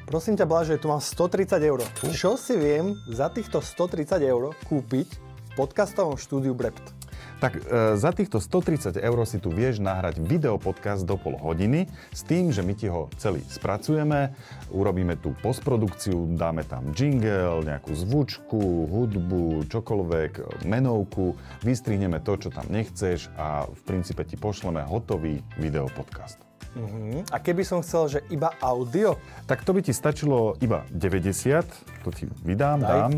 Prosím ťa, Blažej, tu mám 130 eur. Čo si viem za týchto 130 eur kúpiť v podcastovom štúdiu Brept? Tak za týchto 130 eur si tu vieš nahrať videopodcast do pol hodiny s tým, že my ti ho celý spracujeme, urobíme tú postprodukciu, dáme tam jingle, nejakú zvučku, hudbu, čokoľvek, menovku, vystrihneme to, čo tam nechceš a v princípe ti pošleme hotový videopodcast. A keby som chcel, že iba audio? Tak to by ti stačilo iba 90, to ti vydám, dám.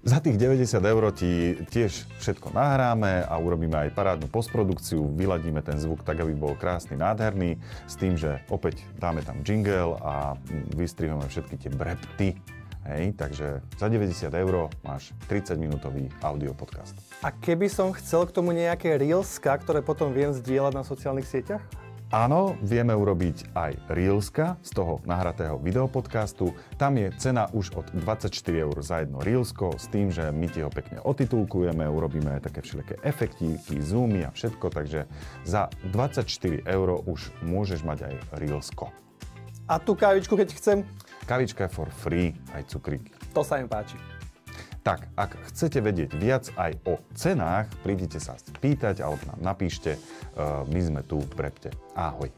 Za tých 90 eur ti tiež všetko nahráme a urobíme aj parádnu postprodukciu, vyladíme ten zvuk tak, aby bol krásny, nádherný, s tým, že opäť dáme tam jingle a vystrihujeme všetky tie brepty. Hej, takže za 90 eur máš 30-minútový audio podcast. A keby som chcel k tomu nejaké reelska, ktoré potom viem zdieľať na sociálnych sieťach? Áno, vieme urobiť aj reelska z toho nahratého videopodcastu. Tam je cena už od 24 eur za jedno reelsko s tým, že my ti ho pekne otitulkujeme, urobíme aj také všelijaké efektíky, zoomy a všetko, takže za 24 eur už môžeš mať aj reelsko. A tú kávičku, keď chcem? Kávička je for free, aj cukríky. To sa im páči. Tak, ak chcete vedieť viac aj o cenách, prídite sa spýtať alebo nám napíšte. My sme tu v Brepte. Ahoj.